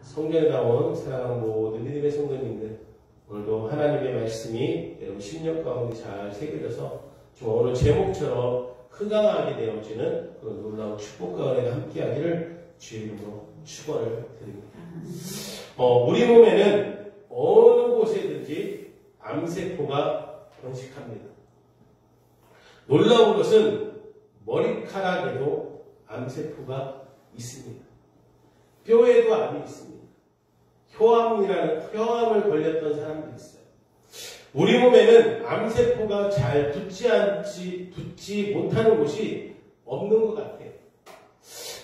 성전에 나온 사랑하는 모든 믿음의 성도님들, 오늘도 하나님의 말씀이 여러분 심령 가운데 잘 새겨져서 정말 오늘 제목처럼 흥강하게 되어지는 그런 놀라운 축복 가운데 함께하기를 주의 이름으로 축원을 드립니다. 우리 몸에는 어느 곳에든지 암세포가 번식합니다. 놀라운 것은 머리카락에도 암세포가 있습니다. 뼈에도 암이 있습니다. 혈암을 걸렸던 사람도 있어요. 우리 몸에는 암세포가 잘 붙지 못하는 곳이 없는 것 같아요.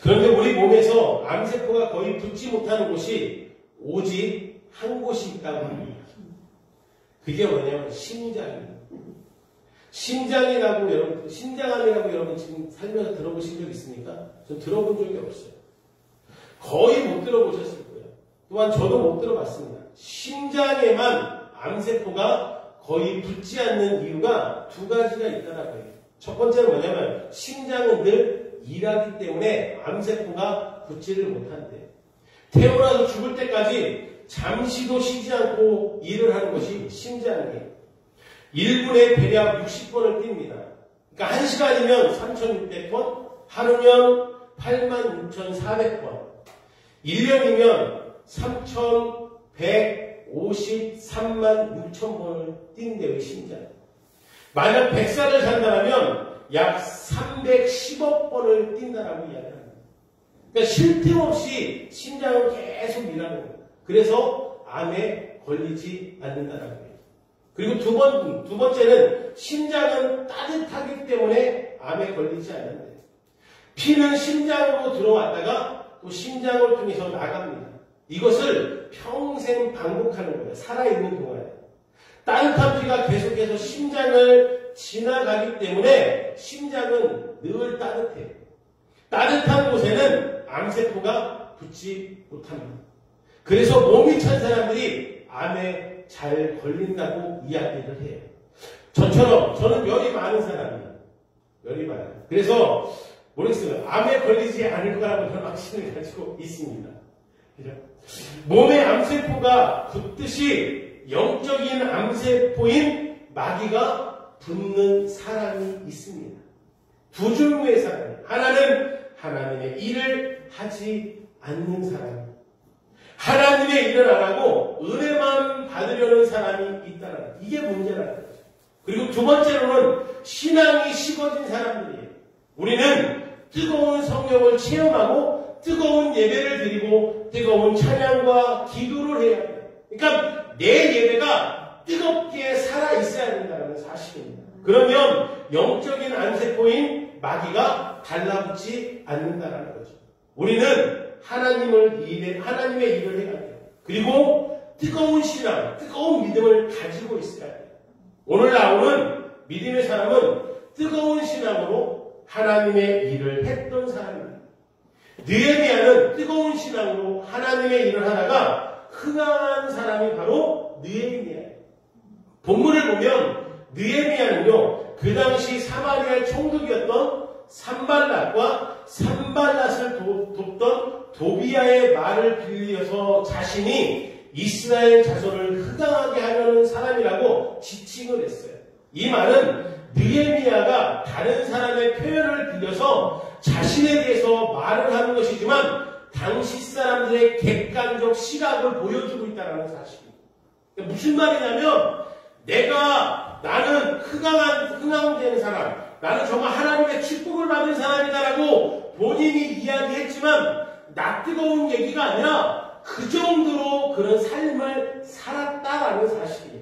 그런데 우리 몸에서 암세포가 거의 붙지 못하는 곳이 오직 한 곳이 있다고 합니다. 그게 뭐냐면 심장입니다. 심장암이라고 여러분 지금 살면서 들어보신 적 있습니까? 전 들어본 적이 없어요. 거의 못 들어보셨을 거예요. 또한 저도 못 들어봤습니다. 심장에만 암세포가 거의 붙지 않는 이유가 두 가지가 있다라고 해요. 첫 번째는 뭐냐면 심장은 늘 일하기 때문에 암세포가 붙지를 못한대요. 태어나서 죽을 때까지 잠시도 쉬지 않고 일을 하는 것이 심장이에요. 1분에 대략 60번을 뜁니다. 그러니까 1시간이면 3,600번, 하루면 86,400번, 1년이면 3,153만 6천 번을 뛴대요, 심장. 만약 100살을 산다면 약 310억 번을 뛴다라고 이야기합니다. 그러니까 쉴 틈 없이 심장은 계속 일하는 거예요. 그래서 암에 걸리지 않는다라고 해요. 그리고 두 번째는 심장은 따뜻하기 때문에 암에 걸리지 않는데 피는 심장으로 들어왔다가 또 심장을 통해서 나갑니다. 이것을 평생 반복하는 거예요. 살아있는 동안에. 따뜻한 피가 계속해서 심장을 지나가기 때문에 심장은 늘 따뜻해요. 따뜻한 곳에는 암세포가 붙지 못합니다. 그래서 몸이 찬 사람들이 암에 잘 걸린다고 이야기를 해요. 저는 열이 많은 사람이에요. 열이 많아요. 그래서 모르겠어요. 암에 걸리지 않을 거라고 저는 확신을 가지고 있습니다. 그죠? 몸에 암세포가 붙듯이 영적인 암세포인 마귀가 붙는 사람이 있습니다. 두 종류의 사람이. 하나는 하나님의 일을 하지 않는 사람입니다. 하나님의 일을 안 하고 은혜만 받으려는 사람이 있다는 거예요. 이게 문제라는 거죠. 그리고 두 번째로는 신앙이 식어진 사람들이에요. 우리는 뜨거운 성령을 체험하고 뜨거운 예배를 드리고 뜨거운 찬양과 기도를 해야 돼요. 그러니까 내 예배가 뜨겁게 살아있어야 된다는 사실입니다. 그러면 영적인 암세포인 마귀가 달라붙지 않는다는 거죠. 우리는 하나님의 일을 해야 돼요. 그리고 뜨거운 신앙, 뜨거운 믿음을 가지고 있어야 돼요. 오늘 나오는 믿음의 사람은 뜨거운 신앙으로 하나님의 일을 했던 사람입니다. 느헤미야는 뜨거운 신앙으로 하나님의 일을 하다가 흥황한 사람이 바로 느헤미야예요. 본문을 보면 느헤미야는요, 그 당시 사마리아의 총독이었던 산발랏과 산발랏을 돕던 도비야의 말을 빌려서 자신이 이스라엘 자손을 흥황하게 하려는 사람이라고 지칭을 했어요. 이 말은 느헤미야가 다른 사람의 표현을 빌려서 자신에 대해서 말을 하는 것이지만 당시 사람들의 객관적 시각을 보여주고 있다는 사실입니다. 무슨 말이냐면 나는 흥황된 사람, 나는 정말 하나님의 축복을 받은 사람이다라고 본인이 이야기했지만 나 뜨거운 얘기가 아니라 그 정도로 그런 삶을 살았다라는 사실이에요.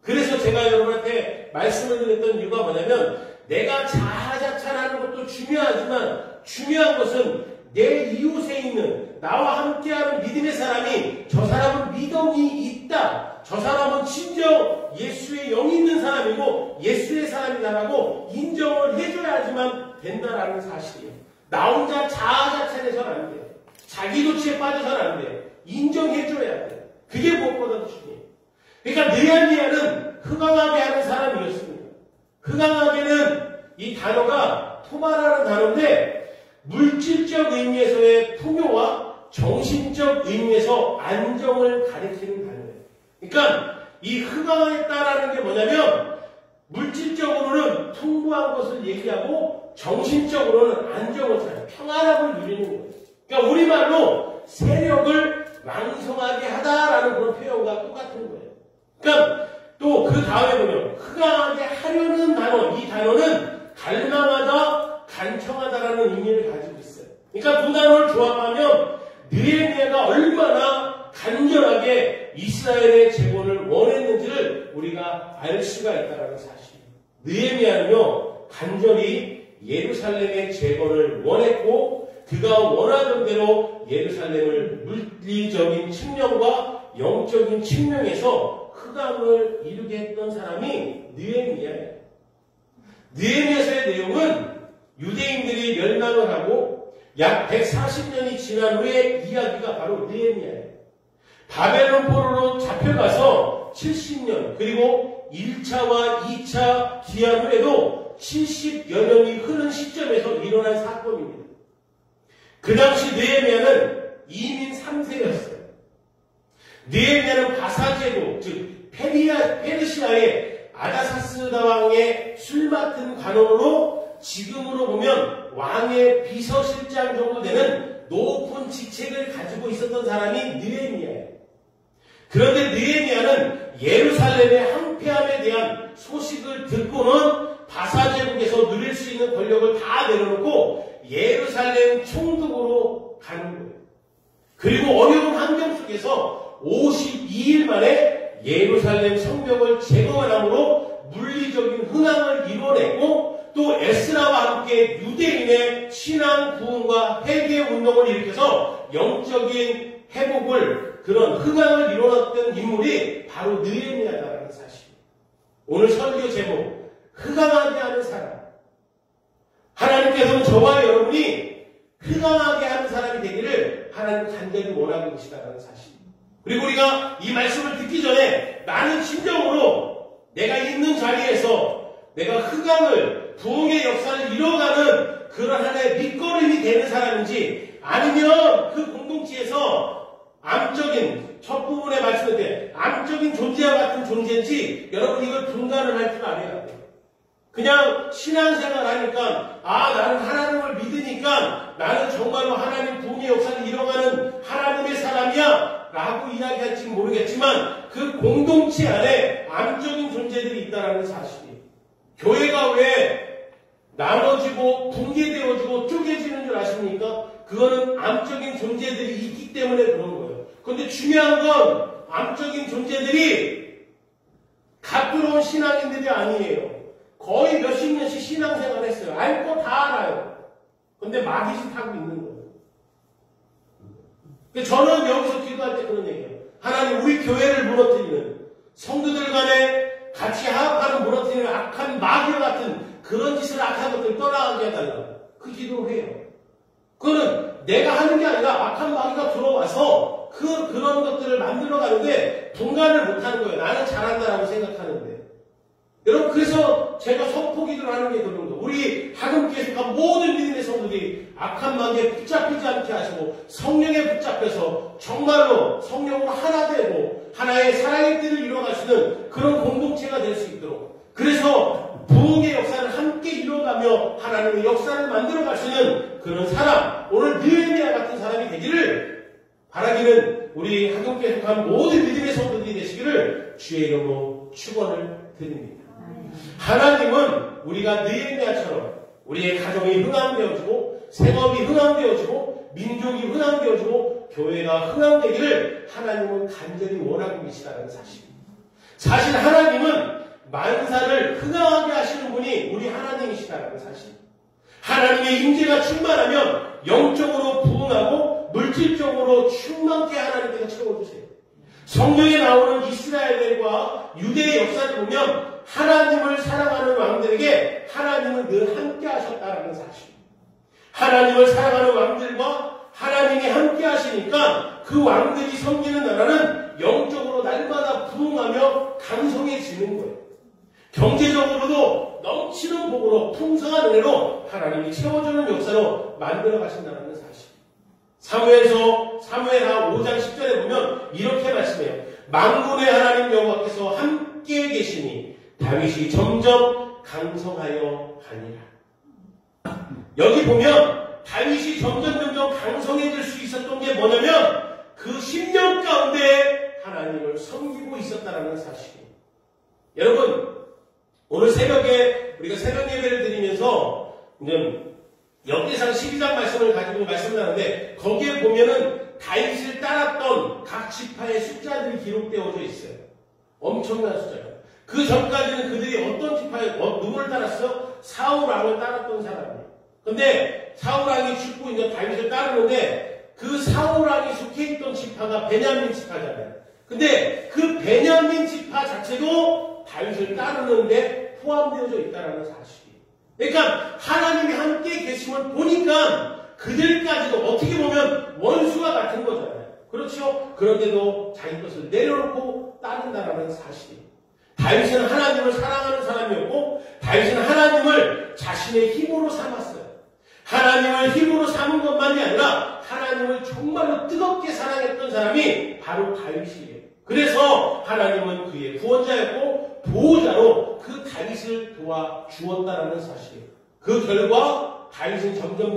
그래서 제가 여러분한테 말씀을 드렸던 이유가 뭐냐면 내가 자아자찬하는 것도 중요하지만 중요한 것은 내 이웃에 있는 나와 함께하는 믿음의 사람이 저 사람은 믿음이 있다. 저 사람은 진정 예수의 영이 있는 사람이고 예수의 사람이다라고 인정을 해줘야지만 된다라는 사실이에요. 나 혼자 자아자찬해서는 안 돼요. 자기 도취에 빠져서는 안 돼요. 인정해줘야 돼요. 그게 무엇보다도 중요해요. 그러니까 느헤미야는 흥황하게 하는 사람이었습니다. 흥황하게는 이 단어가 토마라는 단어인데 물질적 의미에서의 풍요와 정신적 의미에서 안정을 가리키는 단어예요. 그러니까 이 흥황했다라는 게 뭐냐면 물질적으로는 풍부한 것을 얘기하고 정신적으로는 안정을 찾아요. 평안함을 누리는 거예요. 그러니까 우리말로 세력을 왕성하게 하다라는 그런 표현과 똑같은 거예요. 그러니까 또 그 다음에 보면 흥황하게 하려는 단어, 이 단어는 갈망하다, 간청하다라는 의미를 가지고 있어요. 그러니까 두 단어를 조합하면 느헤미야가 얼마나 간절하게 이스라엘의 재건을 원했는지를 우리가 알 수가 있다는 사실. 느헤미야는요 간절히 예루살렘의 재건을 원했고 그가 원하던 대로 예루살렘을 물리적인 측면과 영적인 측면에서 흑암을 이루게 했던 사람이 느헤미야예요. 느헤미야서의 내용은 유대인들이 멸망을 하고 약 140년이 지난 후에 이야기가 바로 느헤미야예요. 바벨론 포로로 잡혀가서 70년 그리고 1차와 2차 기한 후에도 70여 년이 흐른 시점에서 일어난 사건입니다. 그 당시 느헤미야는 이민 3세였어요. 느헤미야는 바사제국, 즉 페르시아의 아다사스다 왕의 술 맡은 관원으로 지금으로 보면 왕의 비서실장 정도 되는 높은 직책을 가지고 있었던 사람이 느헤미야예요. 그런데 느헤미야는 예루살렘의 황폐함에 대한 소식을 듣고는 바사제국에서 누릴 수 있는 권력을 다 내려놓고 예루살렘 총독으로 가는 거예요. 그리고 어려운 환경 속에서 52일 만에 예루살렘 성벽을 재건함으로 물리적인 흥황을 이뤄냈고 또 에스라와 함께 유대인의 신앙 부흥과 회개 운동을 일으켜서 영적인 회복을 그런 흥황을 이뤄냈던 인물이 바로 느헤미야다라는 사실. 오늘 설교 제목 흥황하게 하는 사람. 하나님께서는 저와 여러분이 흥황하게 하는 사람이 되기를 하나님 간절히 원하고 계시다는 사실. 그리고 우리가 이 말씀을 듣기 전에 나는 심정으로 내가 있는 자리에서 내가 흥황을 부흥의 역사를 이뤄가는 그런 하나의 밑거름이 되는 사람인지 아니면 그 공동체에서 암적인 첫 부분에 말씀할 때 암적인 존재와 같은 존재인지 여러분 이걸 분간을 할 줄 알아야 돼요. 그냥 신앙생활 하니까 나는 하나님을 믿으니까 나는 정말로 하나님 부흥의 역사를 이뤄가는 하나님의 사람이야 라고 이야기할지 모르겠지만 그 공동체 안에 암적인 존재들이 있다는 사실이에요. 교회가 왜 나눠지고 붕괴되어지고 쪼개지는 줄 아십니까? 그거는 암적인 존재들이 있기 때문에 그런 거예요. 그런데 중요한 건 암적인 존재들이 가꾸러운 신앙인들이 아니에요. 거의 몇십 년씩 신앙생활 했어요. 알 거 다 알아요. 그런데 마귀짓 하고 있는 거예요. 저는 여기서 기도할 때 그런 얘기예요. 하나님 우리 교회를 무너뜨리는 성도들 간에 같이 화합하는 무너뜨리는 악한 마귀와 같은 그런 짓을 악한 것들을 떠나가게 해달라고 그 기도를 해요. 그거는 내가 하는 게 아니라 악한 마귀가 들어와서 그런 것들을 만들어가는데 분간을 못하는 거예요. 나는 잘한다라고 생각하는데. 여러분 그래서 제가 선포기도를 하는 게 그런 거예요. 우리 하금교회 속한 모든 믿음의 성도들이 악한 마귀에 붙잡히지 않게 하시고 성령에 붙잡혀서 정말로 성령으로 하나 되고 하나의 사랑의 띠를 이뤄갈 수 있는 그런 공동체가 될 수 있도록 그래서 부흥의 역사를 함께 이뤄가며 하나님의 역사를 만들어갈 수 있는 그런 사람 오늘 느헤미야 같은 사람이 되기를 바라기는 우리 하금교회 속한 모든 믿음의 성도들이 되시기를 주의 이름으로 축원을 드립니다. 하나님은 우리가 느헤미야처럼 우리의 가정이 흥황되어지고 생업이 흥황되어지고 민족이 흥황되어지고 교회가 흥황되기를 하나님은 간절히 원하고 계시다는 사실입니다. 사실 하나님은 만사를 흥황하게 하시는 분이 우리 하나님이시다는 사실입니다. 하나님의 임재가 충만하면 영적으로 부흥하고 물질적으로 충만케 하나님께서 채워주세요. 성경에 나오는 이스라엘과 유대의 역사를 보면 하나님을 사랑하는 왕들에게 하나님은 늘 함께 하셨다는 사실. 하나님을 사랑하는 왕들과 하나님이 함께 하시니까 그 왕들이 섬기는 나라는 영적으로 날마다 부흥하며 강성해지는 거예요. 경제적으로도 넘치는 복으로 풍성한 은혜로 하나님이 채워주는 역사로 만들어 가신다는 사실. 사무엘하 5장 10절에 보면 이렇게 말씀해요. 만군의 하나님 여호와께서 함께 계시니 다윗이 점점 강성하여 가니라. 여기 보면 다윗이 점점 강성해질 수 있었던 게 뭐냐면 그 10년 가운데 하나님을 섬기고 있었다는 사실이에요. 여러분, 오늘 새벽에 우리가 새벽 예배를 드리면서 역대상 12장 말씀을 가지고 말씀을 하는데 거기에 보면은 다윗을 따랐던 각 지파의 숫자들이 기록되어져 있어요. 엄청난 숫자예요. 그 전까지는 그들이 어떤 지파에 누구를 따랐어? 사울 왕을 따랐던 사람이에요. 근데 사울 왕이 죽고 이제 다윗을 따르는데 그 사울 왕이 속해 있던 지파가 베냐민 지파잖아요. 근데 그 베냐민 지파 자체도 다윗을 따르는데 포함되어져 있다는 사실이에요. 그러니까 하나님이 함께 계심을 보니까 그들까지도 어떻게 보면 원수가 같은 거잖아요. 그렇죠? 그런데도 자기 것을 내려놓고 따른다는 사실이에요. 다윗은 하나님을 사랑하는 사람이었고 다윗은 하나님을 자신의 힘으로 삼았어요. 하나님을 힘으로 삼은 것만이 아니라 하나님을 정말로 뜨겁게 사랑했던 사람이 바로 다윗이에요. 그래서 하나님은 그의 구원자였고 보호자로 그 다윗을 도와주었다는 사실이에요. 그 결과 다윗은 점점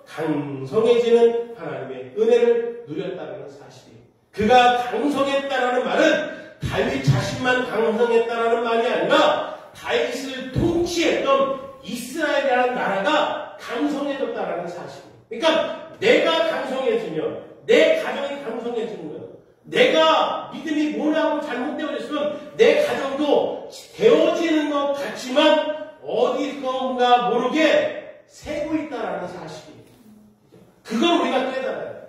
강성해지는 하나님의 은혜를 누렸다는 사실이에요. 그가 강성했다라는 말은 다윗 자신만 강성했다라는 말이 아니라 다윗을 통치했던 이스라엘이라는 나라가 강성해졌다라는 사실이에요. 그러니까 내가 강성해지면 내 가정이 강성해지는 거예요. 내가 믿음이 모나고 잘못되어졌으면 내 가정도 되어지는 것 같지만 어디선가 모르게 새고 있다라는 사실이에요. 그걸 우리가 깨달아요.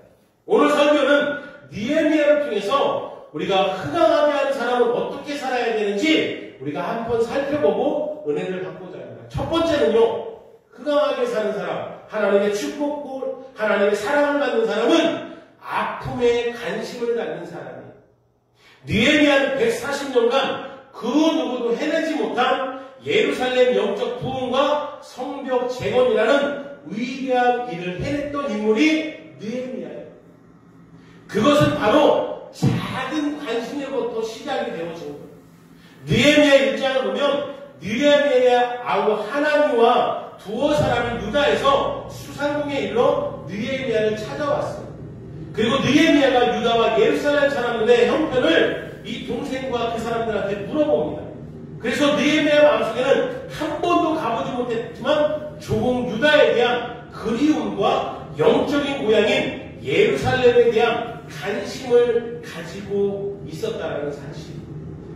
오늘 설교는 느헤미야를 통해서 우리가 흥황하게 하는 사람은 어떻게 살아야 되는지 우리가 한번 살펴보고 은혜를 받고자 합니다. 첫 번째는요, 흥황하게 사는 사람, 하나님의 축복을, 하나님의 사랑을 받는 사람은 아픔에 관심을 갖는 사람이에요. 느헤미야는 140년간 그 누구도 해내지 못한 예루살렘 영적 부흥과 성벽 재건이라는 위대한 일을 해냈던 인물이 느헤미야예요. 그것은 바로 작은 관심에부터 시작이 되어진 거예요. 느헤미야 1장을 보면 느헤미야 아우 하나니와 두어 사람이 유다에서 수상궁에 일러 느헤미야를 찾아왔어요. 그리고 느헤미야가 유다와 예루살렘 사람들의 형편을 이 동생과 그 사람들한테 물어봅니다. 그래서 느헤미야 마음속에는 한 번도 가보지 못했지만 조국 유다에 대한 그리움과 영적인 고향인 예루살렘에 대한 관심을 가지고 있었다는 사실.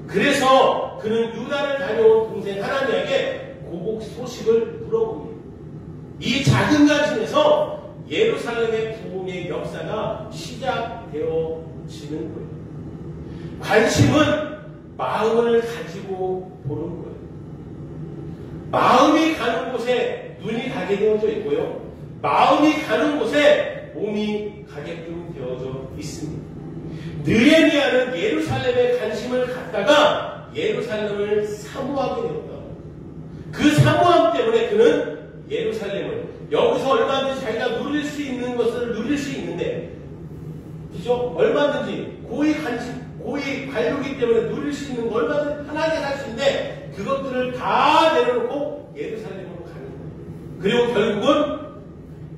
그래서 그는 유다를 다녀온 동생 하나니에게 고국 소식을 물어봅니다. 이 작은 관심에서 예루살렘의 부흥의 역사가 시작되어지는 거예요. 관심은 마음을 가지고 보는 거예요. 마음이 가는 곳에 눈이 가게 되어져 있고요. 마음이 가는 곳에 몸이 가게끔 되어져 있습니다. 느헤미야는 예루살렘에 관심을 갖다가 예루살렘을 사모하게 되었다. 그 사모함 때문에 그는 예루살렘을 여기서 얼마든지 자기가 누릴 수 있는 것을 누릴 수 있는데, 그죠? 얼마든지 고위 관료이기 때문에 누릴 수 있는 거 얼마든지 편하게 살 수 있는데 그것들을 다 내려놓고 예루살렘으로 가는 거예요. 그리고 결국은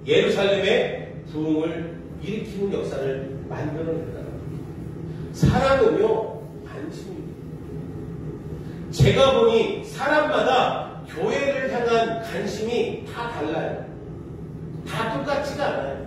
예루살렘의 부흥을 일으키는 역사를 만들어낸다는 거예요. 사랑은요, 관심입니다. 제가 보니 사람마다 교회를 향한 관심이 다 달라요. 다 똑같지가 않아요.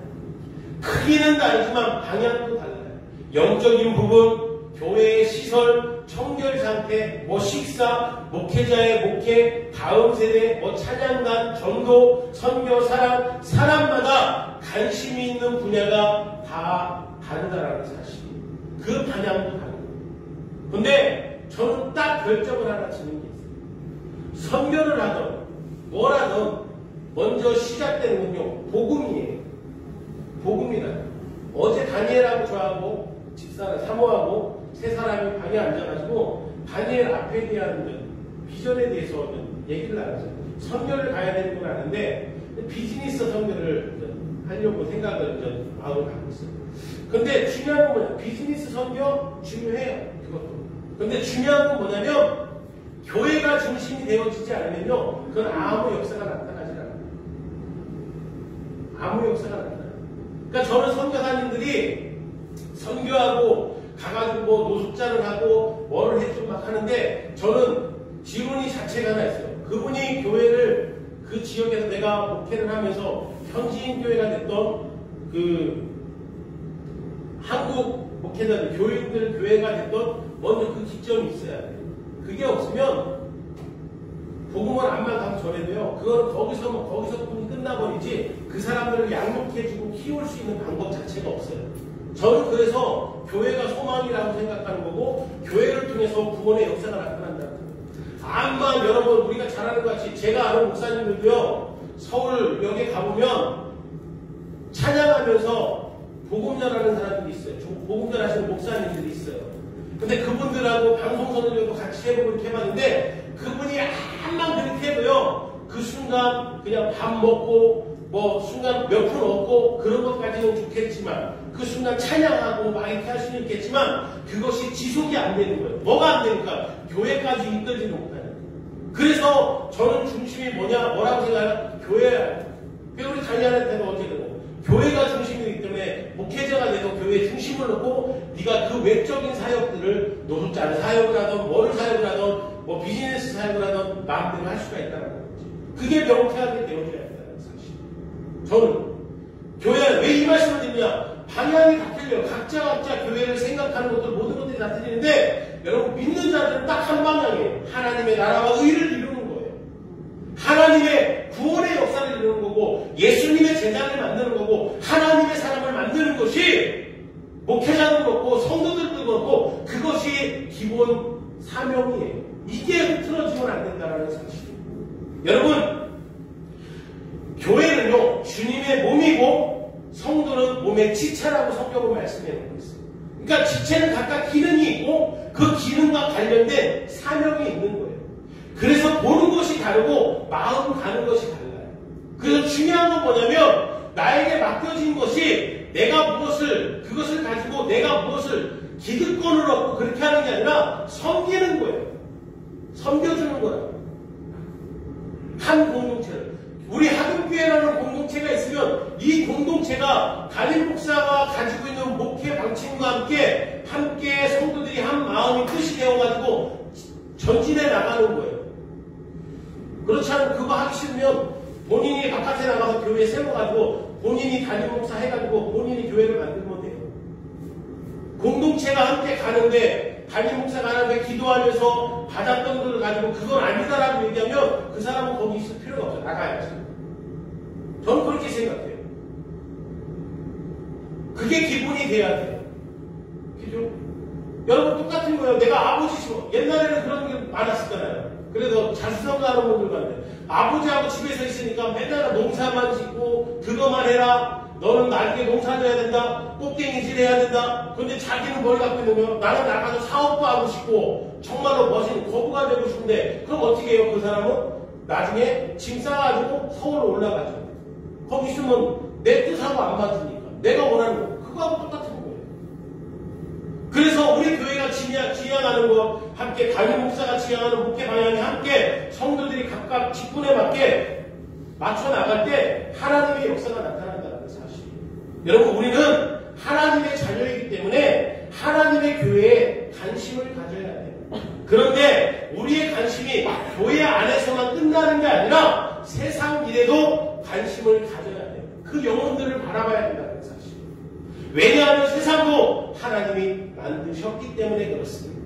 크기는 다르지만 방향도 달라요. 영적인 부분, 교회의 시설, 청결 상태, 식사, 목회자의 목회, 다음 세대, 찬양단, 전도, 선교, 사랑, 사람마다 관심이 있는 분야가 다 다르다라는 사실. 그 방향도 다르고. 근데 저는 딱 결정을 하나 지는 게 있어요. 선교를 하든 뭘 하든 먼저 시작되는 건요, 복음이에요. 복음이다. 어제 다니엘하고 저하고 집사를 사모하고 세 사람이 방에 앉아가지고 다니엘 앞에 대한 비전에 대해서 얘기를 나눴어요. 선교를 가야 되는 건 아는데 비즈니스 선교를 하려고 생각을 전 마음을 갖고 있어요. 근데 중요한 건 뭐냐? 비즈니스 선교 중요해요. 그것도. 근데 중요한 건 뭐냐면 교회가 중심이 되어지지 않으면요, 그건 아무 역사가 나타나지 않아요. 아무 역사가 나타나요. 그러니까 저는 선교사님들이 선교하고 가가지고 뭐 노숙자를 하고 뭐를 해좀 막 하는데 저는 지론이 자체가 하나 있어요. 그분이 교회를 그 지역에서 내가 목회를 하면서 현지인 교회가 됐던 그 한국 목회자들, 교인들 교회가 됐던 먼저 그 기점이 있어야 돼요. 그게 없으면 복음을 안만 가서 전해도요, 그건 거기서뿐이 끝나버리지 그 사람들을 양육해주고 키울 수 있는 방법 자체가 없어요. 저는 그래서 교회가 소망이라고 생각하는 거고 교회를 통해서 구원의 역사가 나타난다는 거예요. 암만 여러분 우리가 잘 아는 것 같이 제가 아는 목사님들도요, 서울역에 가보면 찬양하면서 복음 전하는 사람들이 있어요. 복음 전하시는 목사님들이 있어요. 근데 그분들하고 방송선언도 같이 해보고 이렇게 해봤는데 그분이 암만 그렇게 해도요, 그 순간 그냥 밥 먹고 뭐 순간 몇 푼 얻고 그런 것까지는 좋겠지만 그 순간 찬양하고 막 이렇게 할 수는 있겠지만 그것이 지속이 안 되는 거예요. 뭐가 안 되니까? 교회까지 이끌지는 못하는 거예요. 그래서 저는 중심이 뭐라고 생각하면 교회야. 우리 강의하는데도 어쨌든 교회가 중심이기 때문에 목회자가 돼서 교회에 중심을 놓고 네가 그 외적인 사역들을 노숙자를 사역을 하던 뭐를 사역을 하던 뭐 비즈니스 사역을 하던 마음대로 할 수가 있다는 거지. 그게 명쾌하게 되어져야 한다는 사실. 저는 교회 왜 이 말씀을 드리냐? 방향이 다 틀려요. 각자 교회를 생각하는 것들 모든 것들이 다 틀리는데 여러분 믿는 자들은 딱 한 방향이에요. 하나님의 나라와 의를 이루는 거예요. 하나님의 구원의 역사를 이루는 거고 예수님의 제자를 만드는 거고 하나님의 사람을 만드는 것이 목회자도 그렇고 성도들도 그렇고 그것이 기본 사명이에요. 이게 흐트러지면 안 된다는 사실이에요. 여러분 교회는요 주님의 몸이고 성도는 몸의 지체라고 성경은 말씀해 놓고 있어요. 그러니까 지체는 각각 기능이 있고 그 기능과 관련된 사명이 있는 거예요. 그래서 보는 것이 다르고 마음 가는 것이 달라요. 그래서 중요한 건 뭐냐면 나에게 맡겨진 것이 내가 그것을 가지고 내가 무엇을 기득권을 얻고 그렇게 하는 게 아니라 섬기는 거예요. 섬겨주는 거예요. 한 공동체를. 우리 하금교회라는 공동체가 있으면 이 공동체가 담임 목사가 가지고 있는 목회 방침과 함께 성도들이 한 마음이 뜻이 되어가지고 전진해 나가는 거예요. 그렇지 않으면 그거 하기 싫으면 본인이 바깥에 나가서 교회 세워가지고 본인이 담임 목사 해가지고 본인이 교회를 만들면 돼요. 공동체가 함께 가는데 담임 목사가 하는데 기도하면서 받았던 것을 가지고 그건 아니다라고 얘기하면 그 사람은 거기 있을 필요가 없어요. 나가야지. 저는 그렇게 생각해요. 그게 기본이 돼야 돼요. 그죠? 여러분 똑같은 거예요. 내가 아버지 싫어. 옛날에는 그런 게 많았었잖아요. 그래서 자수성가하는 분들 같은데 아버지하고 집에서 있으니까 맨날 농사만 짓고 그거만 해라. 너는 나에게 농사져야 된다. 꼭대기질 해야 된다. 근데 자기는 뭘 갖고 있는 거예요? 나는 나가서 사업도 하고 싶고 정말로 멋있는 거부가 되고 싶은데 그럼 어떻게 해요? 그 사람은 나중에 짐 싸가지고 서울로 올라가죠. 거기 있으면 내 뜻하고 안 맞으니까 내가 원하는 거 그거하고 똑같은 거예요. 그래서 우리 교회가 지향하는 것 함께 담임 목사가 지향하는 목회 방향이 함께 성도들이 각각 직분에 맞게 맞춰 나갈 때 하나님의 역사가 나타난다는 사실이에요. 여러분 우리는 하나님의 자녀이기 때문에 하나님의 교회에 관심을 가져야 돼요. 그런데 우리의 관심이 교회 안에서만 끝나는 게 아니라 세상 일에도 관심을 가져야 돼요. 그 영혼들을 바라봐야 된다는 사실. 왜냐하면 세상도 하나님이 만드셨기 때문에 그렇습니다.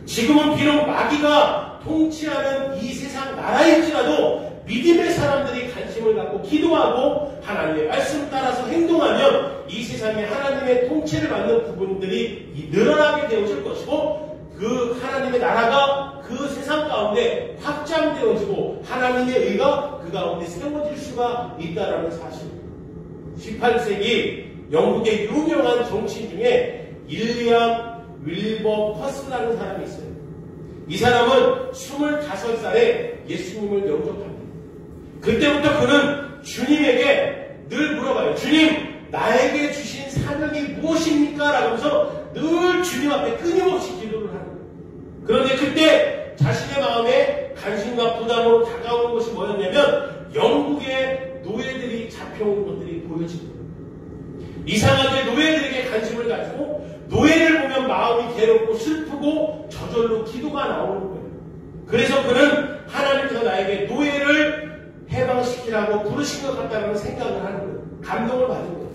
지금은 비록 마귀가 통치하는 이 세상 나라일지라도 믿음의 사람들이 관심을 갖고 기도하고 하나님의 말씀을 따라서 행동하면 이 세상에 하나님의 통치를 받는 부분들이 늘어나게 되어질 것이고 그 하나님의 나라가 그 세상 가운데 확장되어지고 하나님의 의가 그 가운데 세워질 수가 있다는 사실. 18세기 영국의 유명한 정치인 중에 일리엄 윌버퍼스라는 사람이 있어요. 이 사람은 25살에 예수님을 영접합니다. 그때부터 그는 주님에게 늘 물어봐요. 주님, 나에게 주신 사명이 무엇입니까? 라면서 늘 주님 앞에 끊임없이 기도를 하는 거예요. 그런데 그때 자신의 마음에 관심과 부담으로 다가오는 것이 뭐였냐면 영국의 노예들이 잡혀온 것들이 보여진 거예요. 이상하게 노예들에게 관심을 가지고 노예를 보면 마음이 괴롭고 슬프고 저절로 기도가 나오는 거예요. 그래서 그는 하나님께서 나에게 노예를 해방시키라고 부르신 것 같다는 생각을 하는 거예요. 감동을 받은 거예요.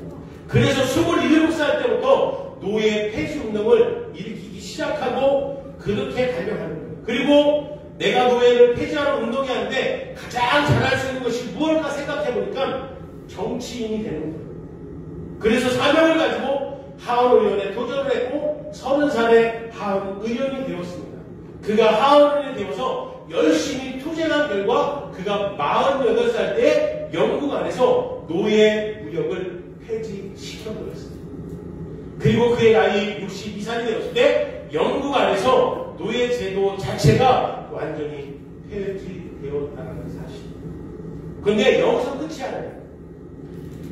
그래서 27살 때부터 노예 폐지 운동을 일으키기 시작하고 그렇게 발명하는 거예요. 그리고 내가 노예를 폐지하는 운동이 하는데 가장 잘할 수 있는 것이 무엇일까 생각해보니까 정치인이 되는 거예요. 그래서 사명을 가지고 하원의원에 도전을 했고 30살에 하원의원이 되었습니다. 그가 하원의원이 되어서 열심히 투쟁한 결과 그가 48살 때 영국 안에서 노예 무역을 폐지시켜버렸습니다. 그리고 그의 나이 62살이 되었을 때 영국 안에서 노예 제도 자체가 완전히 폐지되었다는 사실입니다. 그런데 여기서 끝이 아니에요.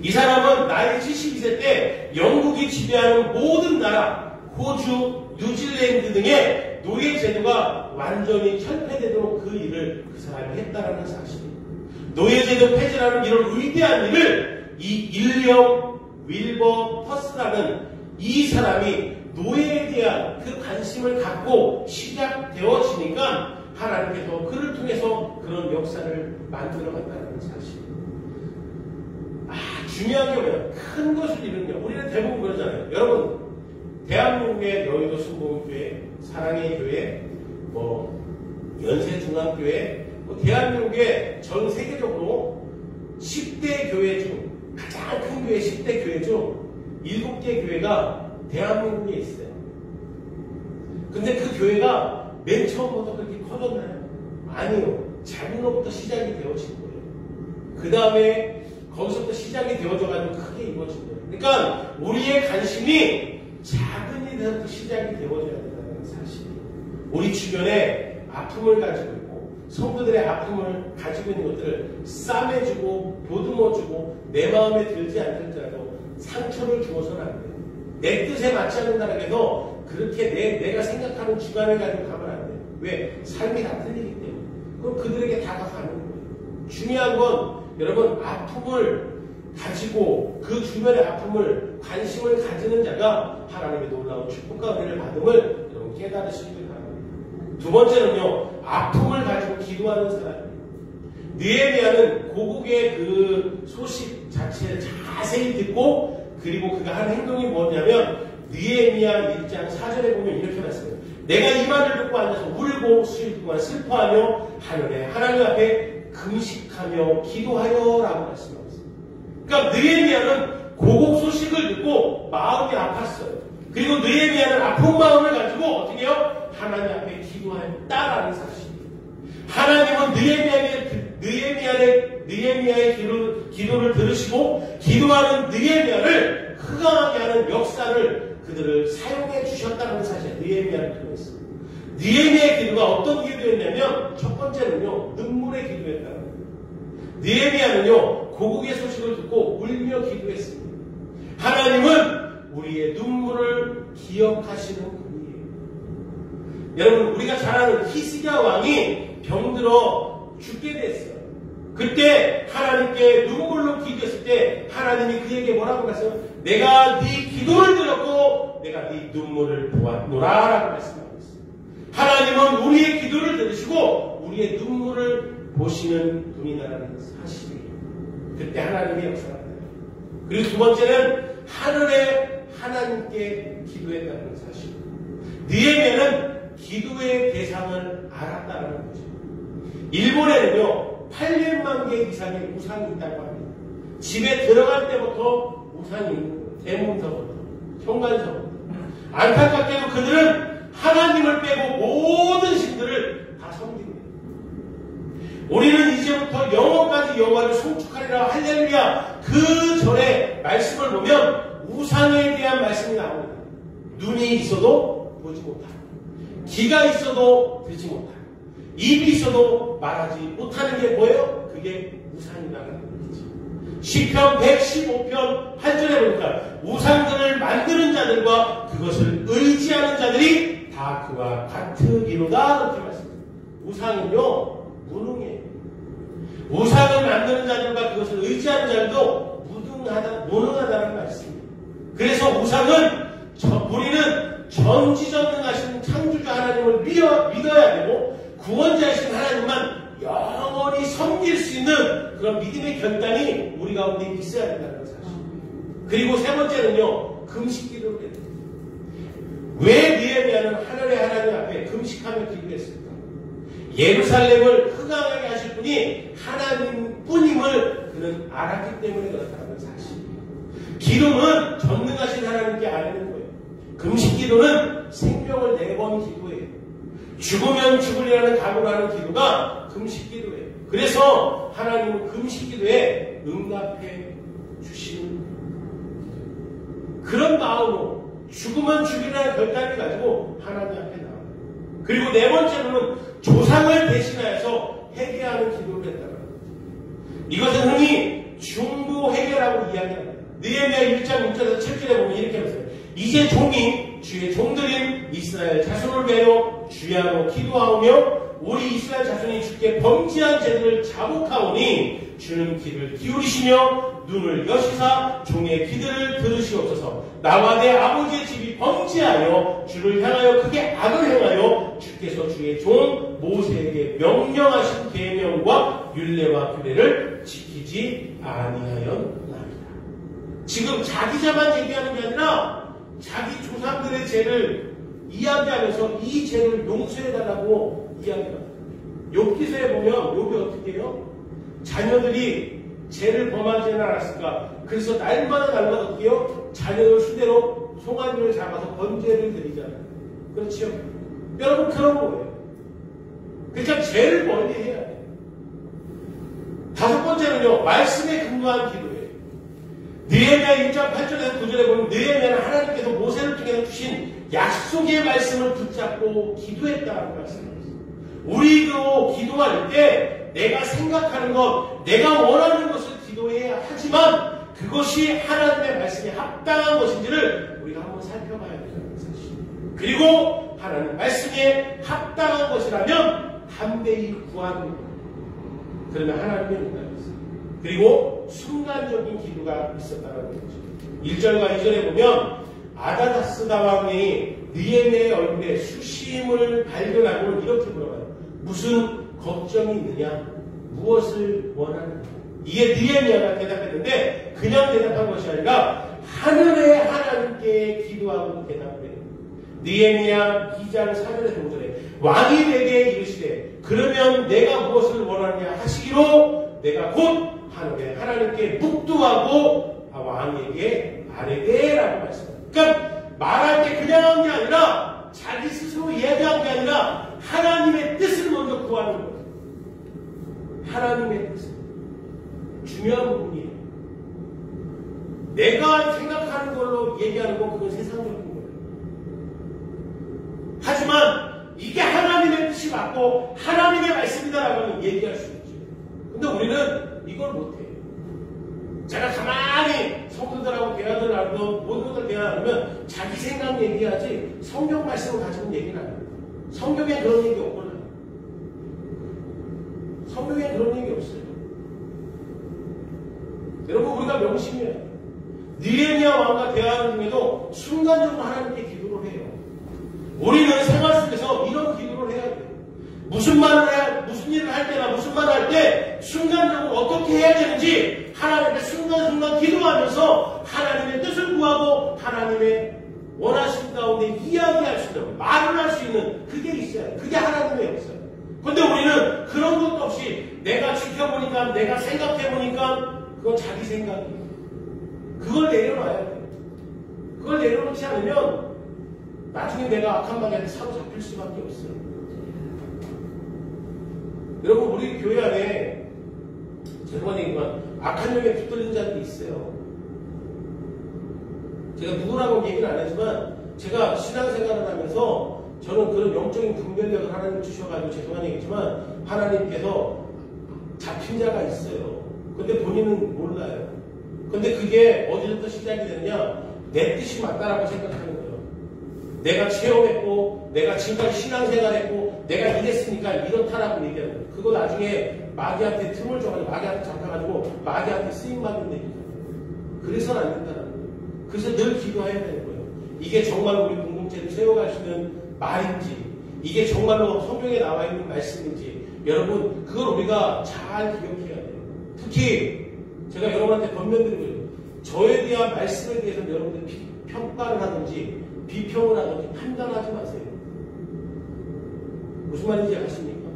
이 사람은 나이 72세 때 영국이 지배하는 모든 나라, 호주, 뉴질랜드 등의 노예 제도가 완전히 철폐되도록 그 일을 그 사람이 했다라는 사실입니다. 노예 제도 폐지라는 이런 위대한 일을 이 일리엄 윌버 퍼스라는 이 사람이 노예에 대한 그 관심을 갖고 시작되어지니까 하나님께서 그를 통해서 그런 역사를 만들어갔다는 사실입니다. 중요한 게 뭐예요? 큰 것을 이루는요. 우리는 대부분 그러잖아요. 여러분, 대한민국의 여의도 순복음교회, 사랑의 교회, 연세중앙교회, 대한민국의 전 세계적으로 10대 교회 중, 가장 큰 교회 10대 교회 중 7개 교회가 대한민국에 있어요. 근데 그 교회가 맨 처음부터 그렇게 커졌나요? 아니요. 작은 것부터 시작이 되어진 거예요. 그 다음에 거기서부터 시작이 되어져가지고 크게 이루어진 거예요. 그러니까 우리의 관심이 작은 일에서부터 시작이 되어져야 된다는 사실이에요. 우리 주변에 아픔을 가지고 있고 성도들의 아픔을 가지고 있는 것들을 싸매주고 보듬어주고 내 마음에 들지 않을지라도 상처를 주어서는 안 돼요. 내 뜻에 맞지 않는다고 해도 그렇게 내가 생각하는 주관을 가지고 가면 안 돼요. 왜? 삶이 다 틀리기 때문에. 그럼 그들에게 다가가는 거예요. 중요한 건 여러분, 아픔을 가지고 그 주변의 아픔을 관심을 가지는 자가 하나님의 놀라운 축복과 은혜를 받음을 여러분 깨달으시길 바랍니다. 두 번째는요, 아픔을 가지고 기도하는 사람입니다. 느헤미야는 고국의 그 소식 자체를 자세히 듣고 그리고 그가 한 행동이 뭐냐면 느헤미야 1장 4절에 보면 이렇게 말씀해요. 내가 이 말을 듣고 앉아서 울고 수일 동안 슬퍼하며 하늘에 하나님 앞에 금식하며 기도하여 라고 말씀하고 있습니다. 그러니까 느헤미야는 고국 소식을 듣고 마음이 아팠어요. 그리고 느헤미야는 아픈 마음을 가지고 어떻게 해요? 하나님 앞에 기도했다라는 사실입니다. 하나님은 느헤미야의 기도를 들으시고 기도하는 느헤미야를 흑암하게 하는 역사를 그들을 사용해 주셨다는 사실, 느헤미야를 통해서. 느헤미야의 기도가 어떤 기도였냐면 첫 번째는요, 눈물의 기도였다는 거예요. 느헤미야는요, 고국의 소식을 듣고 울며 기도했습니다. 하나님은 우리의 눈물을 기억하시는 분이에요. 여러분, 우리가 잘 아는 히스기야 왕이 병들어 죽게 됐어요. 그때 하나님께 눈물로 기도했을 때 하나님이 그에게 뭐라고 말씀하세요? 내가 네 기도를 들었고 내가 네 눈물을 보았노라 라고 말씀하고 있어요. 하나님은 우리의 기도를 들으시고 우리의 눈물을 보시는 분이라는 사실이에요. 그때 하나님의 역사가 나요. 그리고 두 번째는 하늘에 하나님께 기도했다는 사실. 느헤미야는 기도의 대상을 알았다는 거죠. 일본에는요 800만 개 이상의 우상이 있다고 합니다. 집에 들어갈 때부터 우상이 있는 거예요. 대문서부터 현관서부터. 안타깝게도 그들은 하나님을 빼고 모든 신들을 다 섬깁니다. 우리는 이제부터 영원까지 여호와를 송축하리라 할렐루야 그 절의 말씀을 보면 우상에 대한 말씀이 나옵니다. 눈이 있어도 보지 못하고 귀가 있어도 듣지 못하고 입이 있어도 말하지 못하는 게 뭐예요? 그게 우상이라는 거죠. 시편 115편 8절에 보니까 우상들을 만드는 자들과 그것을 의지하는 자들이 다 그와 같으리로다 그렇게 말씀합니다. 우상은요 무능해요. 우상을 만드는 자들과 그것을 의지하는 자들도 무능하다는 말씀입니다. 그래서 우상은 우리는 전지전능하신 창조주 하나님을 믿어야 되고 구원자이신 하나님만 영원히 섬길 수 있는 그런 믿음의 결단이 우리 가운데 있어야 된다는 사실입니다. 그리고 세 번째는요, 금식 기도를 해야 됩니다. 왜 느헤미야는 하늘의 하나님 앞에 금식하며 기도했을까? 예루살렘을 흥황하게 하실 분이 하나님뿐임을 그는 알았기 때문에 그렇다는 사실입니다. 기도는 전능하신 하나님께 아뢰는 거예요. 금식 기도는 생명을 내건 기도예요. 죽으면 죽으리라는 각오로 하는 기도가 금식 기도예요. 그래서 하나님은 금식 기도에 응답해 주시는 그런 마음으로 죽으면 죽이라는 결단을 가지고 하나님 앞에 나와요. 그리고 네 번째로는 조상을 대신하여서 회개하는 기도를 했다는 거예요. 이것은 흔히 중보 회개라고 이야기합니다. 느헤미야 1장 6절에서 7절에 보면 이렇게 하면서 이제 종이 주의 종들인 이스라엘 자손을 배워 주야로 기도하오며 우리 이스라엘 자손이 주께 범죄한 죄들을 자복하오니 주는 귀를 기울이시며 눈을 여시사 종의 기도를 들으시옵소서. 나와 내 아버지의 집이 범죄하여 주를 향하여 크게 악을 행하여 주께서 주의 종 모세에게 명령하신 계명과 율례와 규례를 지키지 아니하였나이다. 지금 자기 자만 얘기하는 게 아니라 자기 조상들의 죄를 이야기하면서 이 죄를 용서해달라고 이야기합니다. 욥기서에 보면 욥이 어떻게 해요? 자녀들이 죄를 범하지는 않았을까? 그래서 날마다 어떻게 해요? 자녀들 수대로 송아지를 잡아서 번제를 드리잖아요. 그렇죠? 여러분 그런 거예요. 그러니까 죄를 멀리 해야 돼요. 다섯 번째는요, 말씀에 근거한 기도예요. 느헤미야 1장 8절에서 9절에 보면 느헤미야는 하나님께서 모세를 통해 주신 약속의 말씀을 붙잡고 기도했다라고 말씀합니다. 우리도 기도할 때 내가 생각하는 것, 내가 원하는 것을 기도해야 하지만 그것이 하나님의 말씀에 합당한 것인지를 우리가 한번 살펴봐야 된다는 사실. 그리고 하나님 말씀에 합당한 것이라면 담대히 구하는 것. 그러면 하나님의 응답이 있어요. 그리고 순간적인 기도가 있었다는 거죠. 1절과 2절에 보면 아다다스다 왕이 느헤미야의 얼굴에 수심을 발견하고 이렇게 물어봐요. 무슨 걱정이 있느냐? 무엇을 원하느냐? 이게 느헤미야가 대답했는데 그냥 대답한 것이 아니라 하늘의 하나님께 기도하고 대답해요. 느헤미야 2장 4절에서 5절에 왕이 내게 이르시되 그러면 내가 무엇을 원하느냐 하시기로 내가 곧 하늘의 하나님께 묵두하고 왕에게 아뢰되라고 말씀합니다. 그러니까 말할 때 그냥 한 게 아니라 자기 스스로 이야기한 게 아니라 하나님의 뜻을 먼저 구하는 거예요. 하나님의 뜻. 중요한 부분이에요. 내가 생각하는 걸로 얘기하는 건 그건 세상적인 거예요. 하지만 이게 하나님의 뜻이 맞고 하나님의 말씀이다라고 얘기할 수 있죠. 근데 우리는 이걸 못해요. 제가 가만히 성도들하고 대화를 나누고 모든 것들 대화 나누면 자기 생각 얘기하지 성경 말씀을 가지고 얘기는 안 해요. 성경에 그런 얘기 없거든요. 성경에 그런 얘기 없어요. 여러분 우리가 명심해야 돼요. 느헤미야 왕과 대화하는 중에도 순간적으로 하나님께 기도를 해요. 우리는 생활 속에서 이런 기도를 해야 돼요. 무슨 말을 해야, 무슨 일을 할 때나 무슨 말을 할 때 순간적으로 어떻게 해야 되는지 하나님께 순간순간 기도하면서 하나님의 뜻을 구하고 하나님의 원하신 가운데 이야기할 수 있는, 말을 할 수 있는 그게 있어요. 그게 하나님의 역사예요. 근데 우리는 그런 것도 없이 내가 지켜보니까, 내가 생각해보니까 그건 자기 생각이에요. 그걸 내려놔야 돼요. 그걸 내려놓지 않으면 나중에 내가 악한 방향에 사로잡힐 수밖에 없어요. 여러분 우리 교회 안에 죄송한 얘기지만 악한 영에 붙들린 자들이 있어요. 제가 누구라고 얘기는 안 하지만 제가 신앙생활을 하면서 저는 그런 영적인 분별력을 하나님 주셔가지고 죄송한 얘기지만 하나님께서 잡힌 자가 있어요. 근데 본인은 몰라요. 근데 그게 어디서부터 시작이 되느냐? 내 뜻이 맞다라고 생각하는 거예요. 내가 체험했고, 내가 지금까지 신앙생활했고, 내가 이랬으니까 이렇다라고 얘기하는 거예요. 그거 나중에 마귀한테 틈을 줘가지고, 마귀한테 잡혀가지고, 마귀한테 쓰임받는 얘기잖아요. 그래서는 안 된다는 거예요. 그래서 늘 기도해야 되는 거예요. 이게 정말로 우리 공동체를 세워갈 수 있는 말인지, 이게 정말로 성경에 나와 있는 말씀인지, 여러분, 그걸 우리가 잘 기억해야 돼요. 특히, 제가 여러분한테 권면드리고 있어요. 저에 대한 말씀에 대해서는 여러분들 평가를 하든지, 비평을 하든지 판단하지 마세요. 무슨 말인지 아십니까?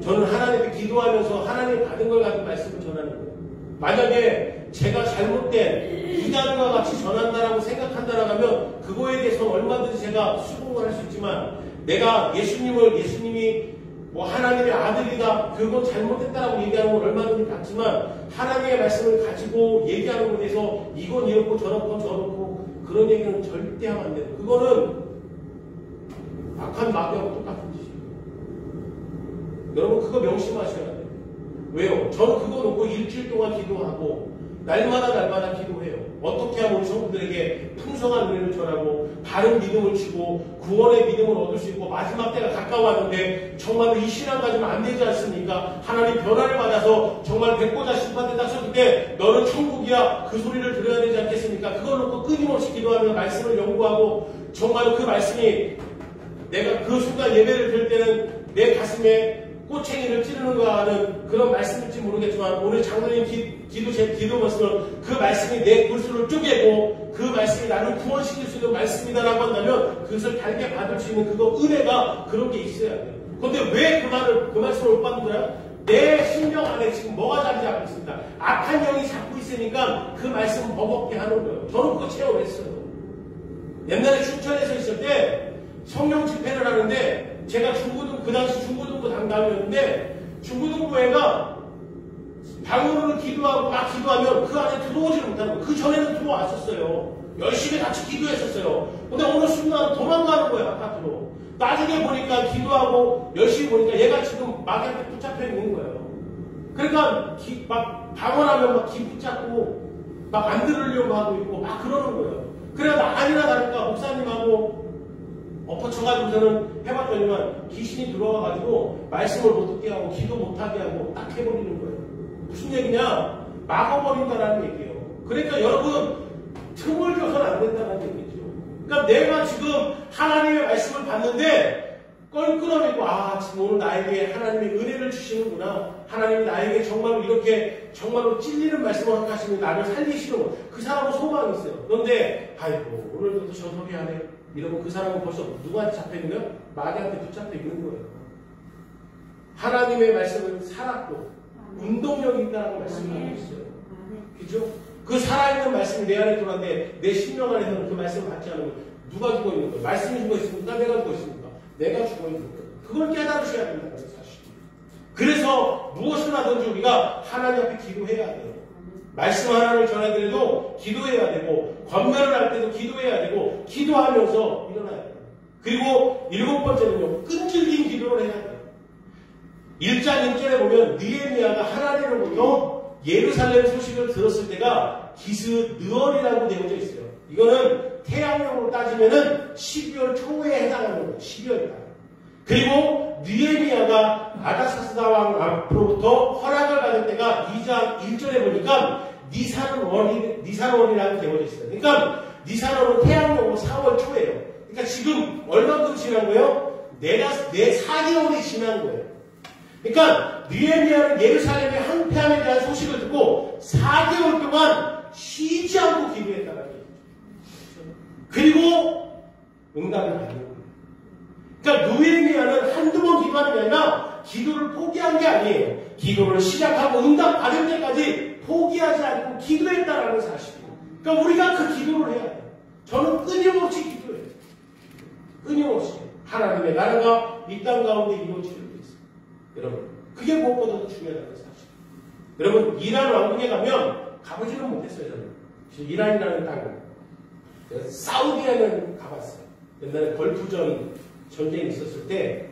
저는 하나님께 기도하면서 하나님 받은 걸 가지고 말씀을 전하는 거예요. 만약에 제가 잘못된 이단과 같이 전한다라고 생각한다라고 하면 그거에 대해서는 얼마든지 제가 수긍을 할 수 있지만 내가 예수님이 뭐 하나님의 아들이다, 그건 잘못했다라고 얘기하는 건 얼마든지 같지만 하나님의 말씀을 가지고 얘기하는 것에 대해서 이건 이렇고 저렇고 그런 얘기는 절대 하면 안 돼요. 그거는 악한 마귀하고 똑같은 짓이에요. 여러분 그거 명심하셔야 돼요. 왜요? 저는 그거 놓고 일주일 동안 기도하고 날마다 기도해요. 어떻게 하면 우리 성도들에게 풍성한 은혜를 전하고 바른 믿음을 주고 구원의 믿음을 얻을 수 있고 마지막 때가 가까워왔는데 정말로 이 신앙 가지면 안 되지 않습니까? 하나님 변화를 받아서 정말 백보자 심판대 딱 섰을 때 너는 천국이야, 그 소리를 들어야 되지 않겠습니까? 그걸 놓고 끊임없이 기도하며 말씀을 연구하고 정말로 그 말씀이 내가 그 순간 예배를 드릴 때는 내 가슴에 꼬챙이를 찌르는가 하는 그런 말씀일지 모르겠지만 오늘 장로님 제 기도 모습은 그 말씀이 내 골수를 쪼개고 그 말씀이 나를 구원시킬 수 있는 말씀이다라고 한다면 그것을 달게 받을 수 있는 그거 은혜가 그런 게 있어야 돼요. 그런데 왜 그 말씀을 못 받는 거야? 내 심령 안에 지금 뭐가 자리 잡고 있습니다. 악한 영이 잡고 있으니까 그 말씀을 버겁게 하는 거예요. 저는 그거 체험했어요. 옛날에 춘천에서 있을 때 성령 집회를 하는데 제가 그 당시 중고등부 담당이었는데 중고등부회가 방으로는 기도하고 막 기도하면 그 안에 들어오지를 못하는 거예요. 그 전에는 들어왔었어요. 열심히 같이 기도했었어요. 근데 어느 순간 도망가는 거예요, 바깥으로. 나중에 보니까 기도하고 열심히 보니까 얘가 지금 마귀한테 붙잡혀 있는 거예요. 그러니까 막 방언하면 막 기 붙잡고 막 안 들으려고 하고 있고 막 그러는 거예요. 그래서 아니나 다를까 목사님하고 엎어쳐가지고서는 해봤더니만 귀신이 들어와가지고 말씀을 못 듣게 하고 기도 못하게 하고 딱 해버리는 거예요. 무슨 얘기냐? 막아버린다라는 얘기예요. 그러니까 여러분 틈을 줘서는 안 된다는 얘기죠. 그러니까 내가 지금 하나님의 말씀을 받는데 껄끄러미고 지금 오늘 나에게 하나님의 은혜를 주시는구나. 하나님이 나에게 정말로 이렇게 정말로 찔리는 말씀을 하시면 나를 살리시는 거. 그 사람은 소망이 있어요. 그런데 아이고 오늘도 저 소리하네. 이러면 그 사람은 벌써 누구한테 잡혀있는 거예요? 마귀한테 붙잡혀 있는 거예요. 하나님의 말씀은 살았고 운동력이 있다는 말씀을 하고 있어요. 그죠? 그 살아있는 말씀이 내 안에 들어왔는데 내 심령 안에서는 그 말씀을 받지 않으면 누가 죽어 있는 거예요? 말씀이 죽어 있습니까? 내가 죽어 있습니까? 내가 죽어 있는 거예요. 그걸 깨달으셔야 된다는 사실. 그래서 무엇을 하든지 우리가 하나님 앞에 기도해야 돼요. 말씀 하나를 전하더라도 기도해야 되고 권면을 할 때도 기도해야 되고 기도하면서 일어나야 돼요. 그리고 7번째는요. 끈질긴 기도를 해야 돼요. 1장 1절에 보면 느헤미야가 하나님으로부터 예루살렘 소식을 들었을 때가 기스느월이라고 되어져 있어요. 이거는 태양력으로 따지면은 12월 초에 해당하는 거예요. 12월이다. 그리고 느헤미야가 아다사스다 왕 앞으로부터 허락을 받을 때가 2장 1절에 보니까 니산월이라는 되어져 있어요. 그러니까 니산월은 태양력으로 4월 초예요. 그러니까 지금 얼마큼 지난 거예요? 내 4개월이 지난 거예요. 그러니까 느헤미야는 예루살렘의 항폐함에 대한 소식을 듣고 4개월 동안 쉬지 않고 기도했다는 얘기죠. 그리고 응답을 받는 거예요. 그러니까 느헤미야는 한두 번 기도하는 게 아니라 기도를 포기한 게 아니에요. 기도를 시작하고 응답 받을 때까지 포기하지 않고 기도했다라는 사실이에요. 그러니까 우리가 그 기도를 해야 돼요. 저는 끊임없이 기도해요. 끊임없이 하나님의 나라가 이 땅 가운데 이루어지기 위해서. 여러분 그게 무엇보다도 중요하다는 사실. 여러분 이란 왕국에 가면 가보지는 못했어요. 저는 이란이라는 땅 사우디에는 가봤어요. 옛날에 걸프전 전쟁이 있었을 때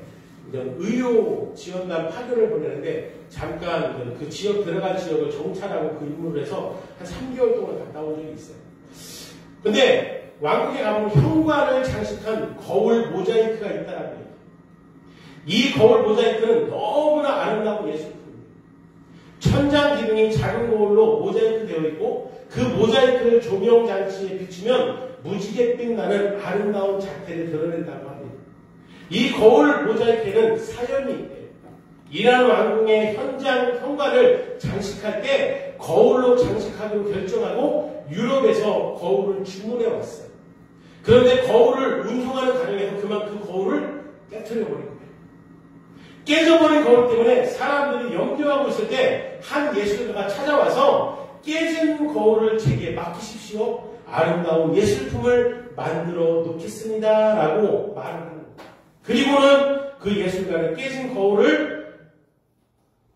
이런 의료 지원단 파견을 보내는데 잠깐 그 지역 들어간 지역을 정찰하고 그 임무를 해서 한 3개월 동안 갔다 온 적이 있어요. 근데 왕궁에 가면 현관을 장식한 거울 모자이크가 있다라고 해요. 이 거울 모자이크는 너무나 아름다운 예술품입니다. 천장 기둥이 작은 거울로 모자이크 되어 있고 그 모자이크를 조명 장치에 비추면 무지갯빛 나는 아름다운 자태를 드러낸다고 합니다. 이 거울 모자이크에는 사연이 있대요. 이란 왕궁의 현관을 장식할 때 거울로 장식하기로 결정하고 유럽에서 거울을 주문해 왔어요. 그런데 거울을 운송하는 과정에서 그만 그 거울을 깨트려버린 거예요. 깨져버린 거울 때문에 사람들이 염려하고 있을 때 한 예술가가 찾아와서 깨진 거울을 제게 맡기십시오. 아름다운 예술품을 만들어 놓겠습니다. 라고 말을 합니다. 그리고는 그 예술가는 깨진 거울을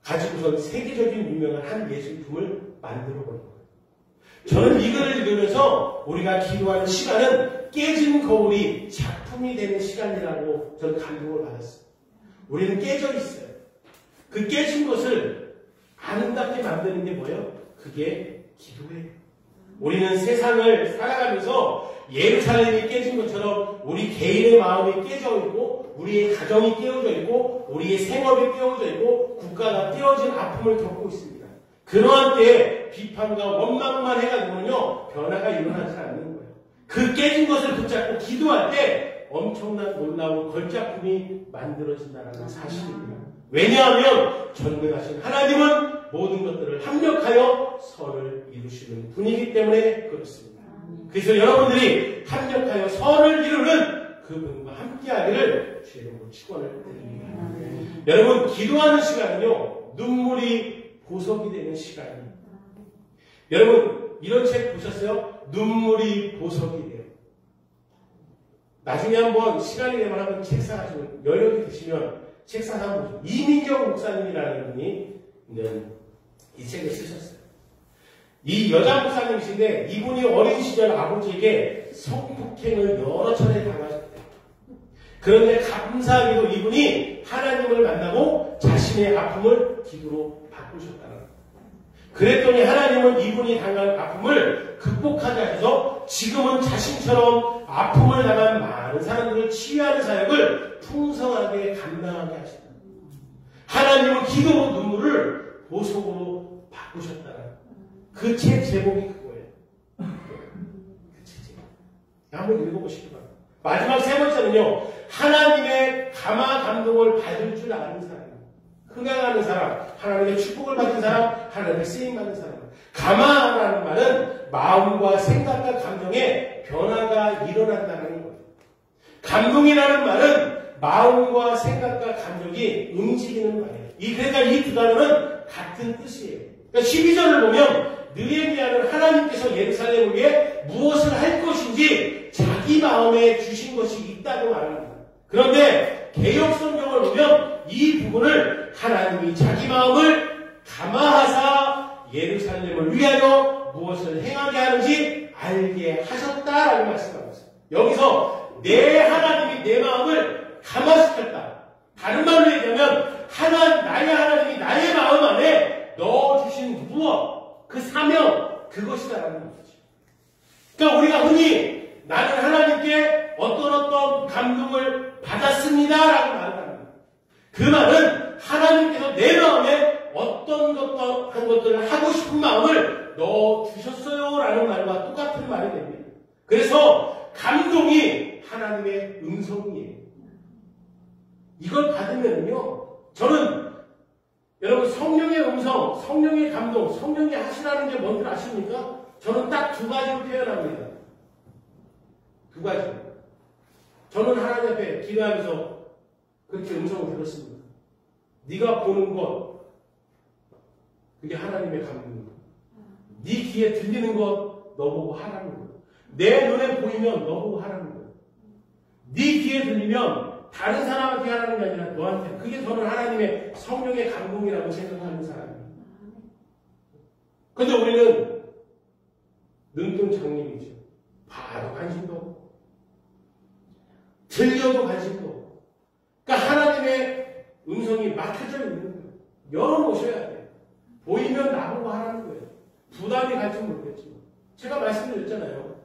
가지고선 세계적인 유명한 한 예술품을 만들어 버린 거예요. 저는 이 글을 읽으면서 우리가 기도하는 시간은 깨진 거울이 작품이 되는 시간이라고 저는 감동을 받았어요. 우리는 깨져 있어요. 그 깨진 것을 아름답게 만드는 게 뭐예요? 그게 기도예요. 우리는 세상을 살아가면서 예루살렘이 깨진 것처럼 우리 개인의 마음이 깨져 있고 우리의 가정이 깨어져 있고 우리의 생업이 깨어져 있고 국가가 깨어진 아픔을 겪고 있습니다. 그러한 때에 비판과 원망만 해가지고는요 변화가 일어나지 않는 거예요. 그 깨진 것을 붙잡고 기도할 때 엄청난 놀라운 걸작품이 만들어진다는 사실입니다. 왜냐하면 전능하신 하나님은 모든 것들을 합력하여 선을 이루시는 분이기 때문에 그렇습니다. 그래서 여러분들이 합력하여 선을 이루는 그분과 함께하기를 주의 이름으로 축원을 드립니다. 여러분 기도하는 시간은요 눈물이 보석이 되는 시간입니다. 여러분 이런 책 보셨어요? 눈물이 보석이 돼요. 나중에 한번 시간이 되면 한번 책 사가지고 여력이 되시면 책 사서 한번 보세요. 이민경 목사님이라는 분이 이 책을 쓰셨어요. 이 여자 목사님이신데 이분이 어린 시절 아버지에게 성폭행을 여러 차례 당하셨대요. 그런데 감사하게도 이분이 하나님을 만나고 자신의 아픔을 기도로 바꾸셨다는 거예요. 그랬더니 하나님은 이분이 당한 아픔을 극복하게 하셔서 지금은 자신처럼 아픔을 당한 많은 사람들을 치유하는 사역을 풍성하게 감당하게 하신다. 하나님은 기도로 눈물을 보석으로 바꾸셨다는 그 책 제목이 그거예요. 그 책 제목. 한번 읽어보시기 바랍니다. 마지막 세 번째는요. 하나님의 감화 감동을 받을 줄 아는 사람입니다. 흥행하는 사람, 하나님의 축복을 받은 사람, 하나님의 쓰임받는 사람. 감화라는 말은 마음과 생각과 감정에 변화가 일어난다는 거예요. 감동이라는 말은 마음과 생각과 감정이 움직이는 말이에요. 그러니까 이 두 단어는 같은 뜻이에요. 그러니까 12절을 보면 느헤미야는 하나님께서 예루살렘을 위해 무엇을 할 것인지 자기 마음에 주신 것이 있다고 말합니다. 그런데 개역성경을 보면 이 부분을 하나님이 자기 마음을 감화하사 예루살렘을 위하여 무엇을 행하게 하는지 알게 하셨다라고 말씀하고 있어요. 여기서 내 하나님이 내 마음을 감화시켰다. 다른 말로 얘기하면 나의 하나님이 나의 마음 안에 넣어주신 무엇, 그 사명, 그것이다라는 거죠. 그러니까 우리가 흔히 나는 하나님께 어떤 감동을 받았습니다라고 말을 합니다. 그 말은 하나님께서 내 마음에 어떤 것들을 하고 싶은 마음을 넣어주셨어요라는 말과 똑같은 말이 됩니다. 그래서 감동이 하나님의 음성이에요. 이걸 받으면요, 저는 여러분 성령의 음성, 성령의 감동, 성령이 하시라는 게 뭔지 아십니까? 저는 딱 두 가지로 표현합니다. 두 가지. 저는 하나님 앞에 기도하면서 그렇게 음성을 들었습니다. 네가 보는 것, 그게 하나님의 감동입니다. 네 귀에 들리는 것 너보고 하라는 거예요. 내 눈에 보이면 너보고 하라는 거예요. 네 귀에 들리면 다른 사람한테 하라는 게 아니라 너한테. 그게 저는 하나님의 성령의 감동이라고 생각하는 사람이에요. 그런데 우리는 눈동장님이죠. 봐도 관심도 없고 들려도 관심도 없고. 그러니까 하나님의 막혀져 있는 거예요. 열어놓으셔야 돼요. 보이면 나보고 하라는 거예요. 부담이 갈지 모르겠지만. 제가 말씀드렸잖아요.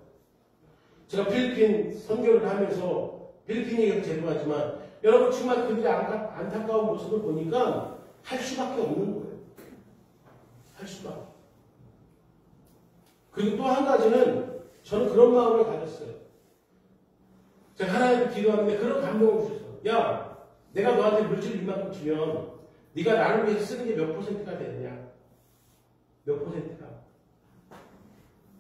제가 필리핀 선교를 하면서 필리핀 얘기도 죄송하지만 여러분 정말 그들이 안타까운 모습을 보니까 할 수밖에 없는 거예요. 할 수밖에. 그리고 또 한 가지는 저는 그런 마음을 가졌어요. 제가 하나님께 기도하는데 그런 감동을 주셨어요. 야, 내가 너한테 물질 이만큼 주면 네가 나를 위해서 쓰는 게 몇 %가 되느냐? 몇 %가?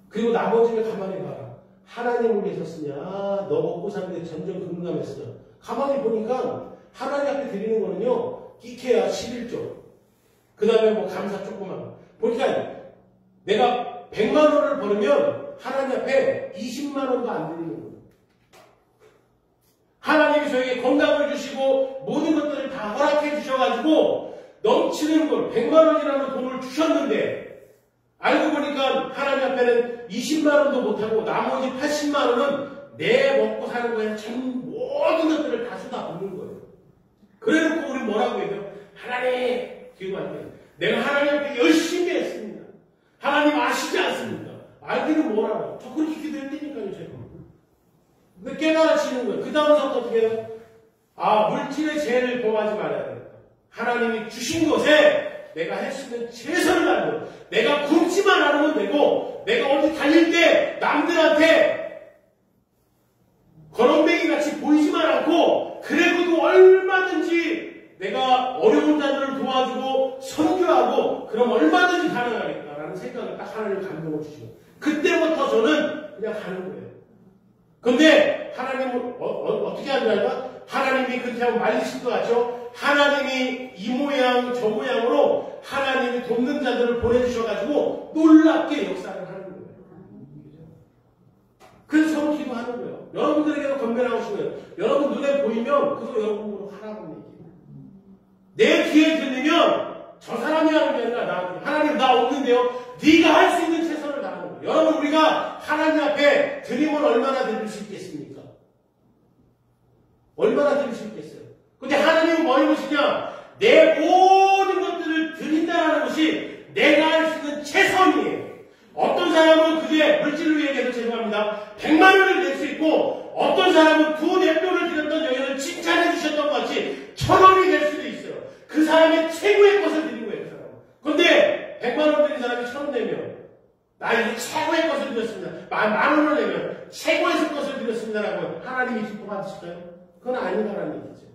그리고 나머지를 가만히 봐라. 하나님을 위해서 쓰냐? 너 먹고 사는데 점점 궁금했어. 가만히 보니까 하나님 앞에 드리는 거는요. 끼케야 11조. 그 다음에 뭐 감사 조그만 거. 보니까 내가 100만 원을 벌으면 하나님 앞에 20만 원도 안 드리는 거예요. 하나님이 저에게 건강을 주시고 모든 것들을 다 허락해 주셔가지고 넘치는 걸 100만 원이라는 돈을 주셨는데 알고 보니까 하나님 앞에는 20만 원도 못하고 나머지 80만 원은 내 먹고 사는 거에 전 모든 것들을 다 쏟아붓는 거예요. 그래놓고 우리 뭐라고 해요? 하나님 기도할 때 내가 하나님 앞에 열심히 했습니다. 하나님 아시지 않습니까? 알기는 뭐라고? 저 그렇게 기도했다니까요, 제가. 근데 깨달아지는 거예요. 그 다음부터 어떻게 해요? 아, 물질의 죄를 범하지 말아야 된다. 하나님이 주신 것에 내가 할 수 있는 최선을 다하고, 내가 굶지만 않으면 되고, 내가 어디 다닐 때 남들한테 거렁뱅이 같이 보이지만 않고, 그래도 얼마든지 내가 어려운 자들을 도와주고, 선교하고, 그럼 얼마든지 가능하겠다라는 생각을 딱 하나님 감동을 주시고, 그때부터 저는 그냥 가는 거예요. 근데 하나님은 어떻게 하냐면 하나님이 그렇게 하면 말리실 것 같죠? 하나님이 이 모양 저 모양으로 하나님이 돕는 자들을 보내주셔가지고 놀랍게 역사를 하는 거예요. 그래서 서로 기도하는 거예요. 여러분들에게도 건면하고 거예요. 여러분 눈에 보이면 그거 여러분으로 하라고 얘기해요. 내 귀에 들리면 저 사람이 하는 게 아니라 나한테 하나님 나 없는데요. 네가 할 수 있는 최선을 다하는 거예요. 여러분 우리가 하나님 앞에 드림을 얼마나 드릴 수 있겠습니까? 얼마나 드릴 수 있겠어요? 근데 하나님은 뭘 보시냐? 내 모든 것들을 드린다는 것이 내가 할 수 있는 최선이에요. 어떤 사람은 그게 물질을 위해서 죄송합니다. 100만 원을 낼 수 있고 어떤 사람은 두 넷돈을 드렸던 여인을 칭찬해 주셨던 것 같이 1000원이 될 수도 있어요. 그 사람의 최고의 것을 드린 거예요. 그 사람은. 근데 100만 원 드린 사람이 1000원 내면 나 이거 최고의 것을 드렸습니다. 만 원을 내면 최고의 것을 드렸습니다라고 하나님이 기뻐 받으실까요? 그건 아니다라는 얘기죠.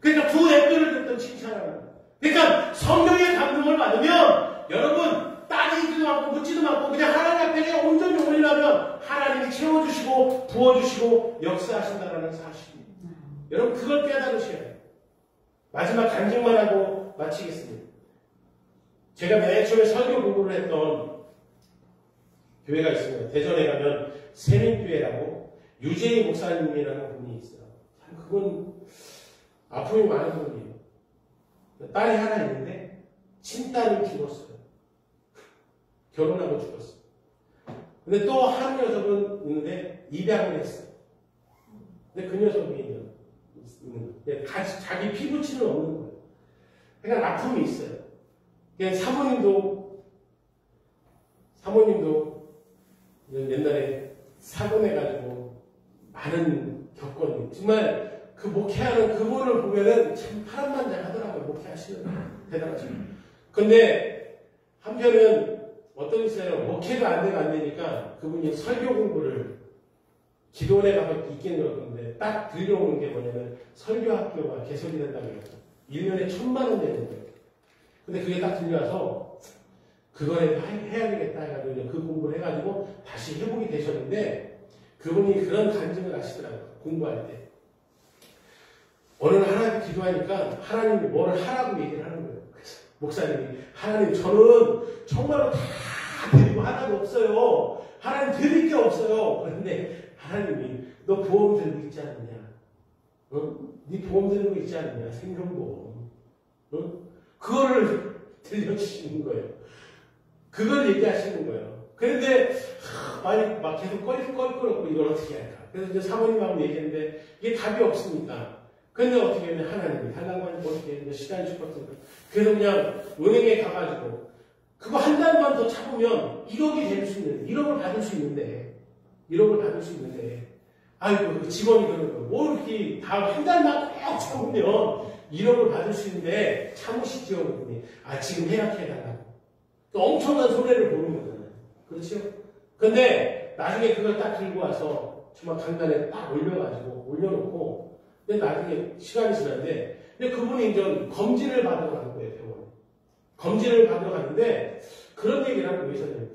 그러니까 두 앱들을 듣던 칭찬하는 거예요. 그러니까 성령의 감동을 받으면 여러분 따지지도 않고 묻지도 않고 그냥 하나님 앞에 온전히 올리려면 하나님이 채워주시고 부어주시고 역사하신다라는 사실입니다. 여러분 그걸 깨달으셔야 돼요. 마지막 간증만 하고 마치겠습니다. 제가 맨 처음에 설교 공부를 했던 교회가 있습니다. 대전에 가면 세민교회라고 유재희 목사님이라는 분이 있어요. 참 그분 아픔이 많은 분이에요. 딸이 하나 있는데 친딸을 죽었어요. 결혼하고 죽었어요. 근데 또 한 녀석은 있는데 입양을 했어요. 근데 그 녀석이 있는 거예요. 자기 피부치는 없는 거예요. 그러니까 아픔이 있어요. 그냥 사모님도 옛날에 사고 내가지고 많은 겪었는데 정말 그 목회하는 그분을 보면은 참 파란만장하더라고요. 목회하시는 대단하시고. 근데 한편은 어떤 있어요. 목회도 안 되니까 그분이 설교 공부를 기도원에 가서 있긴 그러는데 딱 들려오는 게 뭐냐면 설교학교가 개설이 된다고 해요. 1년에 1000만 원 되는 거예요. 근데 그게 딱 들려와서 그거에 해야 되겠다 해가지고 그 공부를 해가지고 다시 회복이 되셨는데 그분이 그런 간증을 하시더라고요. 공부할 때. 어느 날 하나님 기도하니까 하나님이 뭘 하라고 얘기를 하는 거예요. 그래서 목사님이 하나님 저는 정말로 다 드리고 하나도 없어요. 하나님 드릴 게 없어요. 그런데 하나님이 너 보험 들고 있지 않느냐? 응? 네 보험 들고 있지 않느냐? 생명보험. 응? 그거를 들려주시는 거예요. 그걸 얘기하시는 거예요. 그런데 막 계속 껄껄거리고 이걸 어떻게 할까? 그래서 이제 사모님하고 얘기했는데 이게 답이 없으니까 근데 어떻게 하면 하나님이 달라고 하니까 어떻게 해야 시간이 죽었습니다. 그래서 그냥 은행에 가가지고 그거 한 달만 더 참으면 1억이 될 수 있는데 1억을 받을 수 있는데 1억을 받을 수 있는데 아이고 그 직원이 그러는 거예요. 뭐 이렇게 다 한 달만 꼭 참으면 1억을 받을 수 있는데 참으시죠. 그랬더니 아 지금 예약해달라고. 엄청난 손해를 보는 거잖아요. 그렇죠? 근데 나중에 그걸 딱 들고 와서 정말 강단에 딱 올려놓고 근데 나중에 시간이 지났는데 근데 그분이 이제 검진을 받으러 가는 거예요. 병원에. 검진을 받으러 가는데 그런 얘기를 하고 계셨네요.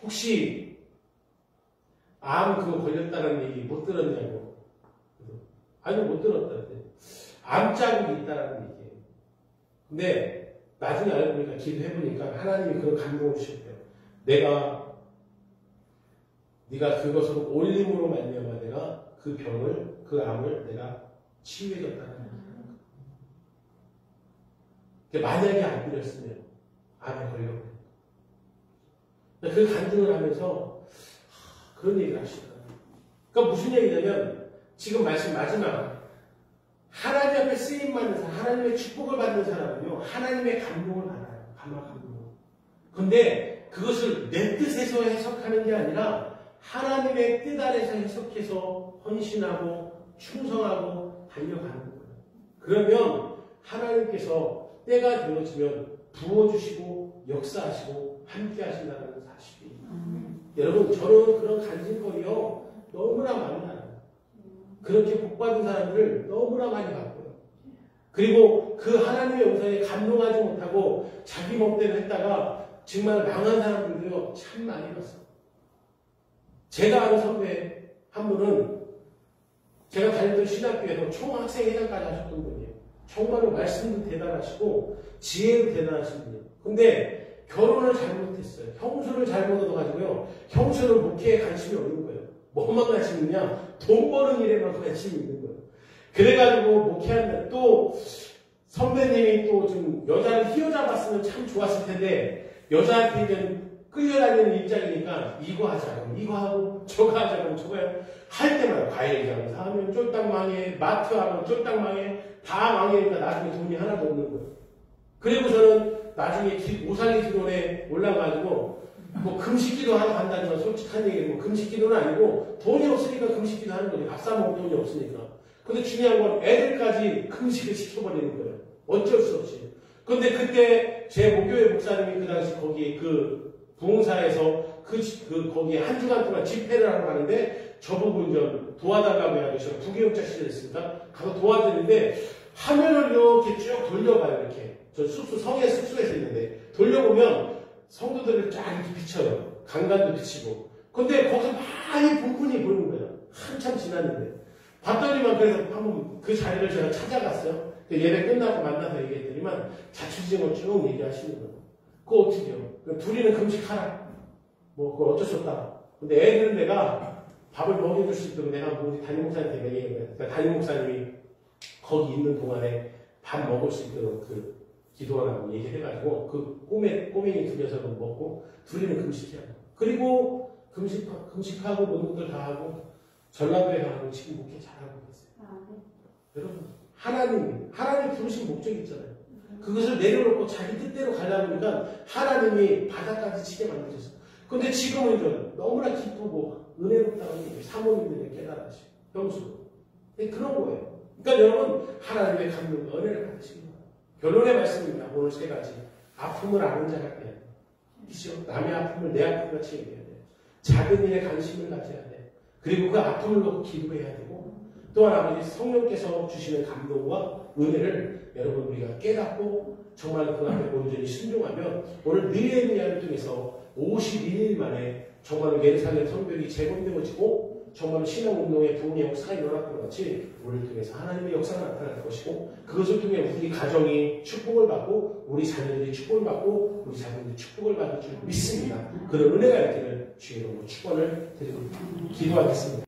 혹시 암 그거 걸렸다는 얘기 못 들었냐고. 아니 못 들었다는데 암 자국이 있다는 얘기예요. 근데 나중에 알고 보니까 기도해보니까 하나님이 그런 감동을 주셨대요. 네가 그것으로 올림으로 말미암아 내가 그 병을 그 암을 내가 치유해줬다는 거예요. 만약에 안 그렸으면 암에 걸려버려요. 그 간증을 하면서 그런 얘기를 하시더라고요. 그러니까 무슨 얘기냐면 지금 말씀 마지막 하나님 앞에 쓰임받는 사람, 하나님의 축복을 받는 사람은요 하나님의 감동을 받아요. 감동. 근데 그것을 내 뜻에서 해석하는 게 아니라 하나님의 뜻 아래서 해석해서 헌신하고 충성하고 달려가는 거예요. 그러면 하나님께서 때가 되어지면 부어주시고 역사하시고 함께 하신다는 사실이 여러분 저는 그런 간증거리요 너무나 많이 나요. 그렇게 복받은 사람들을 너무나 많이 봤고요. 그리고 그 하나님의 영상에 감동하지 못하고 자기 멋대로 했다가 정말 망한 사람들도요 참 많이 봤어요. 제가 아는 선배 한 분은 제가 다니던 신학교에서 총학생회장까지 하셨던 분이에요. 정말로 말씀도 대단하시고 지혜도 대단하신 분이에요. 근데 결혼을 잘못했어요. 형수를 잘못 얻어가지고요. 형수는 목회에 관심이 없는 거예요. 뭐만 관심이 있냐? 돈 버는 일에만 관심이 있는 거예요. 그래가지고 목회하는 또 선배님이 또 좀 여자를 휘어잡았으면 참 좋았을 텐데 여자한테 이제 끌려다니는 입장이니까 이거 하자, 이거 하고 저거 하자, 저거 할 때마다 과일장 사면 쫄딱 망해, 마트 하면 쫄딱 망해, 다 망해니까 나중에 돈이 하나도 없는 거예요. 그리고 저는 나중에 오살리 기도에 올라가지고 뭐 금식기도 하러 간다지만 솔직한 얘기는 뭐 금식기도는 아니고 돈이 없으니까 금식기도 하는 거지. 밥 사 먹을 돈이 없으니까. 근데 중요한 건 애들까지 금식을 시켜버리는 거예요. 어쩔 수 없이. 근데 그때 제 목교회 목사님이 그 당시 거기 그 부흥사에서 거기에 한 주간 동안 집회를 하러 가는데 저보고 이제 도와달라고 해가지고 제가 부교육자 시절에 있습니다. 가서 도와드리는데 화면을 이렇게 쭉 돌려봐요. 이렇게. 저 성의 숙소에서 있는데 돌려보면 성도들을 쫙 이렇게 비춰요. 강단도 비치고. 근데 거기서 많이 분분히 보이는 거예요. 한참 지났는데. 봤더니만 그래서 한번 그 자리를 제가 찾아갔어요. 예배 끝나고 만나서 얘기했더니만 자취지정을 쭉 얘기하시는 거예요. 그거 어떻게 해요? 둘이는 금식하라. 뭐, 그거 어쩔 수 없다. 근데 애들은 내가 밥을 먹여줄 수 있도록 내가 우리 담임 목사님한테 얘기한 거예요. 그러니까 담임 목사님이 거기 있는 동안에 밥 먹을 수 있도록 기도하라고 얘기해가지고 꼬맹이 두 녀석은 먹고 둘이는 금식해야 돼요. 그리고 금식하고 모든 것들 다 하고 전라도에 가고 지금 목회 잘하고 계세요. 여러분 하나님 부르신 목적이 있잖아요. 그것을 내려놓고 자기 뜻대로 가려고 하니까 하나님이 바닥까지 치게 만드셨어요. 근데 지금은 좀 너무나 기쁘고 은혜롭다는 사모님들이 깨달으시고 형수도 그런 거예요. 그러니까 여러분 하나님의 감동과 은혜를 받으시는 거예요. 결론의 말씀입니다. 오늘 세 가지. 아픔을 아는 자가 돼야 돼요. 그렇죠? 남의 아픔을 내 아픔같이 얘기해야 돼요. 작은 일에 관심을 가져야 돼요. 그리고 그 아픔을 놓고 기도해야 되고 또한 아버지 성령께서 주시는 감동과 은혜를 여러분 우리가 깨닫고 정말 그 앞에 온전히 순종하면 오늘 느헤미야를 통해서 51일 만에 정말 예루살렘 성벽이 재건되어지고 정말 신앙운동의 도움의 역사가 일어났던 것 같이 우리를 통해서 하나님의 역사가 나타날 것이고 그것을 통해 우리 가정이 축복을 받고 우리 자녀들이 축복을 받고 우리 자녀들이 축복을 받을 줄 믿습니다. 그런 은혜가 있기를 주의 이름으로 축원을 드리고 기도하겠습니다.